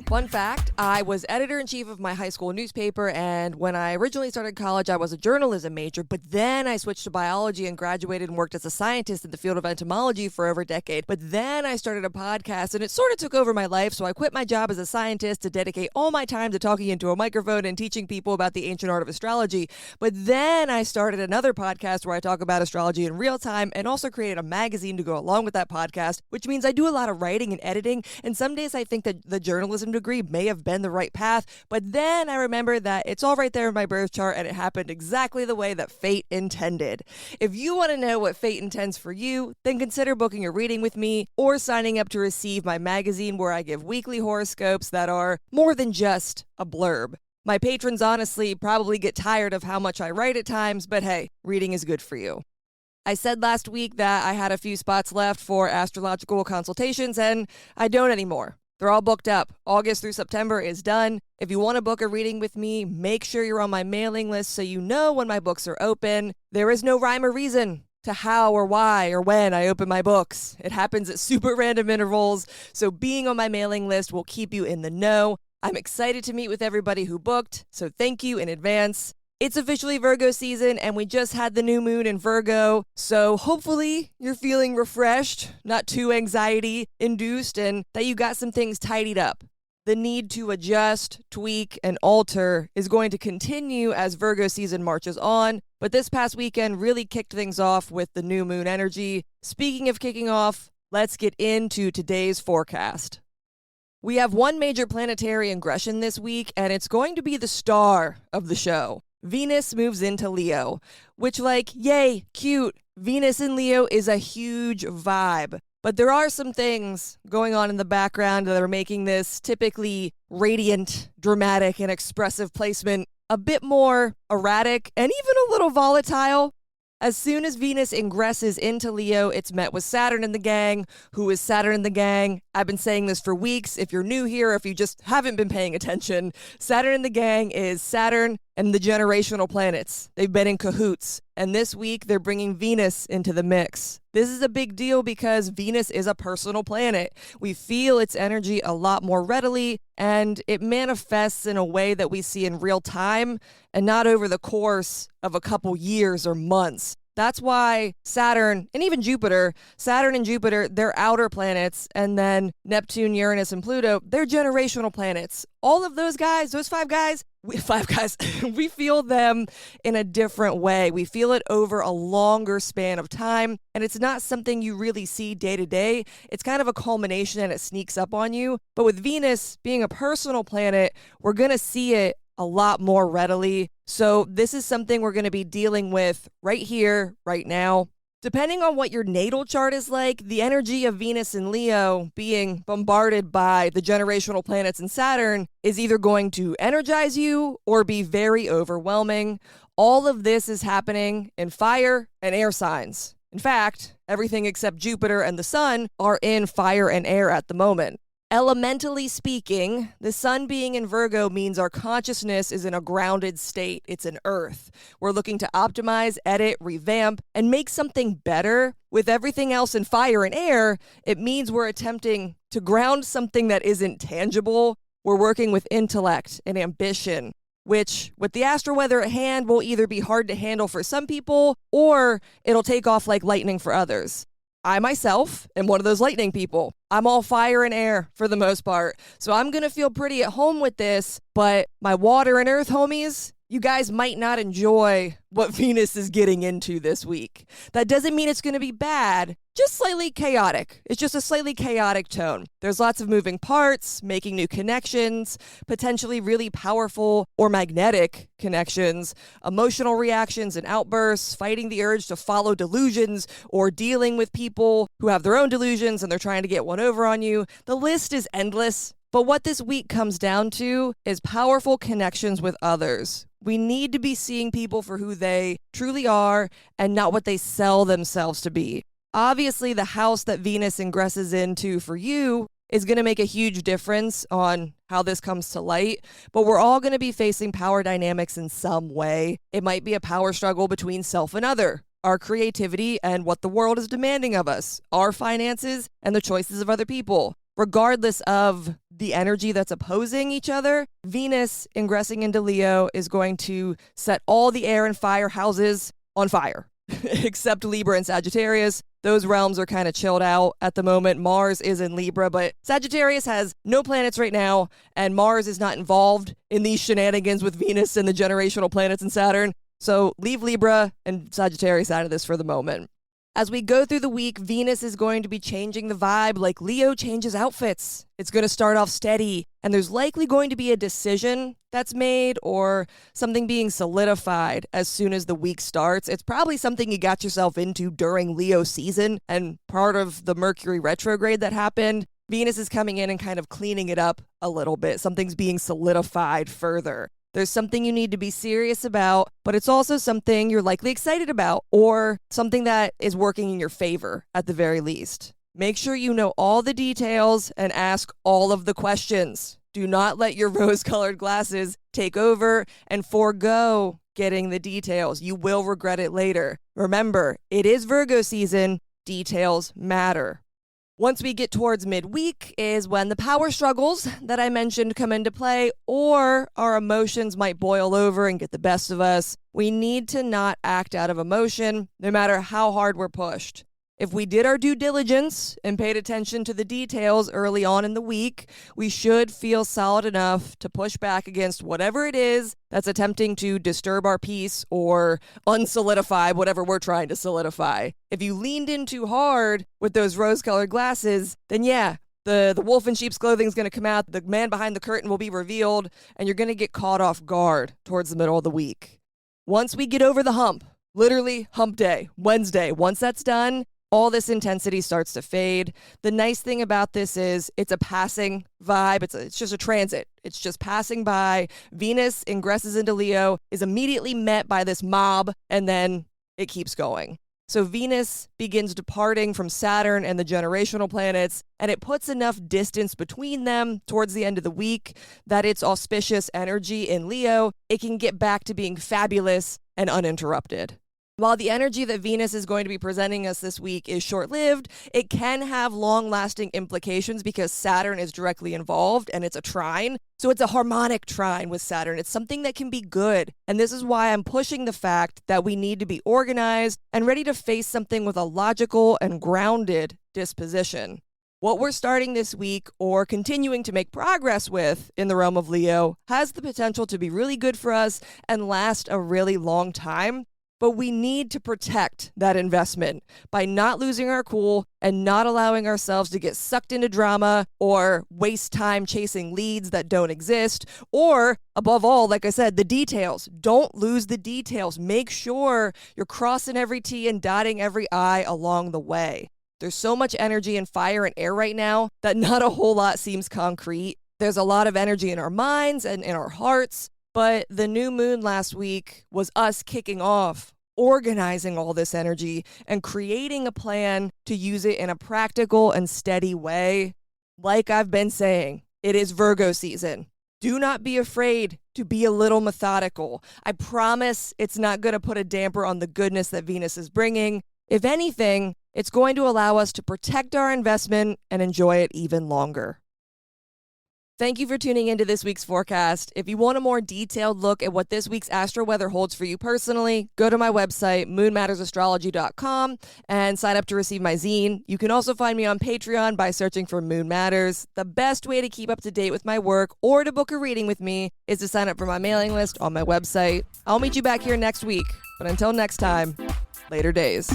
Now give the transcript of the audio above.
Fun fact, I was editor-in-chief of my high school newspaper, and when I originally started college, I was a journalism major, but then I switched to biology and graduated and worked as a scientist in the field of entomology for over a decade. But then I started a podcast, and it sort of took over my life, so I quit my job as a scientist to dedicate all my time to talking into a microphone and teaching people about the ancient art of astrology. But then I started another podcast where I talk about astrology in real time and also created a magazine to go along with that podcast, which means I do a lot of writing and editing, and some days I think that the journalism degree may have been the right path, but then I remember that it's all right there in my birth chart and it happened exactly the way that fate intended. If you want to know what fate intends for you, then consider booking a reading with me or signing up to receive my magazine where I give weekly horoscopes that are more than just a blurb. My patrons honestly probably get tired of how much I write at times, but hey, reading is good for you. I said last week that I had a few spots left for astrological consultations, and I don't anymore. They're all booked up. August through September is done. If you want to book a reading with me, make sure you're on my mailing list so you know when my books are open. There is no rhyme or reason to how or why or when I open my books. It happens at super random intervals, so being on my mailing list will keep you in the know. I'm excited to meet with everybody who booked, so thank you in advance. It's officially Virgo season, and we just had the new moon in Virgo, so hopefully you're feeling refreshed, not too anxiety-induced, and that you got some things tidied up. The need to adjust, tweak, and alter is going to continue as Virgo season marches on, but this past weekend really kicked things off with the new moon energy. Speaking of kicking off, let's get into today's forecast. We have one major planetary ingression this week, and it's going to be the star of the show. Venus moves into Leo, which, yay, cute. Venus in Leo is a huge vibe. But there are some things going on in the background that are making this typically radiant, dramatic, and expressive placement a bit more erratic and even a little volatile. As soon as Venus ingresses into Leo, it's met with Saturn in the gang. Who is Saturn in the gang? I've been saying this for weeks. If you're new here, if you just haven't been paying attention, Saturn in the gang is Saturn and the generational planets. They've been in cahoots. And this week, they're bringing Venus into the mix. This is a big deal because Venus is a personal planet. We feel its energy a lot more readily, and it manifests in a way that we see in real time and not over the course of a couple years or months. That's why Saturn and even Jupiter, they're outer planets, and then Neptune, Uranus, and Pluto, they're generational planets. All of those guys, those five guys, we feel them in a different way. We feel it over a longer span of time, and it's not something you really see day to day. It's kind of a culmination and it sneaks up on you. But with Venus being a personal planet, we're going to see it a lot more readily. So this is something we're going to be dealing with right here, right now. Depending on what your natal chart is like, the energy of Venus and Leo being bombarded by the generational planets and Saturn is either going to energize you or be very overwhelming. All of this is happening in fire and air signs. In fact, everything except Jupiter and the Sun are in fire and air at the moment. Elementally speaking, the sun being in Virgo means our consciousness is in a grounded state. It's an earth. We're looking to optimize, edit, revamp, and make something better. With everything else in fire and air, it means we're attempting to ground something that isn't tangible. We're working with intellect and ambition, which, with the astro weather at hand, will either be hard to handle for some people or it'll take off like lightning for others. I myself am one of those lightning people. I'm all fire and air for the most part. So I'm going to feel pretty at home with this, but my water and earth homies, you guys might not enjoy what Venus is getting into this week. That doesn't mean it's going to be bad, just slightly chaotic. It's just a slightly chaotic tone. There's lots of moving parts, making new connections, potentially really powerful or magnetic connections, emotional reactions and outbursts, fighting the urge to follow delusions, or dealing with people who have their own delusions and they're trying to get one over on you. The list is endless. But what this week comes down to is powerful connections with others. We need to be seeing people for who they truly are and not what they sell themselves to be. Obviously, the house that Venus ingresses into for you is going to make a huge difference on how this comes to light, but we're all going to be facing power dynamics in some way. It might be a power struggle between self and other, our creativity and what the world is demanding of us, our finances and the choices of other people. Regardless of the energy that's opposing each other, Venus ingressing into Leo is going to set all the air and fire houses on fire, except Libra and Sagittarius. Those realms are kind of chilled out at the moment. Mars is in Libra, but Sagittarius has no planets right now, and Mars is not involved in these shenanigans with Venus and the generational planets and Saturn. So leave Libra and Sagittarius out of this for the moment. As we go through the week, Venus is going to be changing the vibe like Leo changes outfits. It's going to start off steady, and there's likely going to be a decision that's made or something being solidified as soon as the week starts. It's probably something you got yourself into during Leo season and part of the Mercury retrograde that happened. Venus is coming in and kind of cleaning it up a little bit. Something's being solidified further. There's something you need to be serious about, but it's also something you're likely excited about or something that is working in your favor at the very least. Make sure you know all the details and ask all of the questions. Do not let your rose-colored glasses take over and forego getting the details. You will regret it later. Remember, it is Virgo season. Details matter. Once we get towards midweek is when the power struggles that I mentioned come into play, or our emotions might boil over and get the best of us. We need to not act out of emotion, no matter how hard we're pushed. If we did our due diligence and paid attention to the details early on in the week, we should feel solid enough to push back against whatever it is that's attempting to disturb our peace or unsolidify whatever we're trying to solidify. If you leaned in too hard with those rose-colored glasses, then yeah, the wolf in sheep's clothing is going to come out, the man behind the curtain will be revealed, and you're going to get caught off guard towards the middle of the week. Once we get over the hump, literally hump day, Wednesday, once that's done, all this intensity starts to fade. The nice thing about this is it's a passing vibe. It's just a transit. It's just passing by. Venus ingresses into Leo, is immediately met by this mob, and then it keeps going. So Venus begins departing from Saturn and the generational planets, and it puts enough distance between them towards the end of the week that its auspicious energy in Leo, it can get back to being fabulous and uninterrupted. While the energy that Venus is going to be presenting us this week is short-lived, it can have long-lasting implications because Saturn is directly involved and it's a trine. So it's a harmonic trine with Saturn. It's something that can be good. And this is why I'm pushing the fact that we need to be organized and ready to face something with a logical and grounded disposition. What we're starting this week or continuing to make progress with in the realm of Leo has the potential to be really good for us and last a really long time. But we need to protect that investment by not losing our cool and not allowing ourselves to get sucked into drama or waste time chasing leads that don't exist. Or, above all, like I said, the details. Don't lose the details. Make sure you're crossing every T and dotting every I along the way. There's so much energy and fire and air right now that not a whole lot seems concrete. There's a lot of energy in our minds and in our hearts. But the new moon last week was us kicking off, organizing all this energy, and creating a plan to use it in a practical and steady way. Like I've been saying, it is Virgo season. Do not be afraid to be a little methodical. I promise it's not going to put a damper on the goodness that Venus is bringing. If anything, it's going to allow us to protect our investment and enjoy it even longer. Thank you for tuning into this week's forecast. If you want a more detailed look at what this week's astro weather holds for you personally, go to my website, moonmattersastrology.com, and sign up to receive my zine. You can also find me on Patreon by searching for Moon Matters. The best way to keep up to date with my work or to book a reading with me is to sign up for my mailing list on my website. I'll meet you back here next week, but until next time, later days.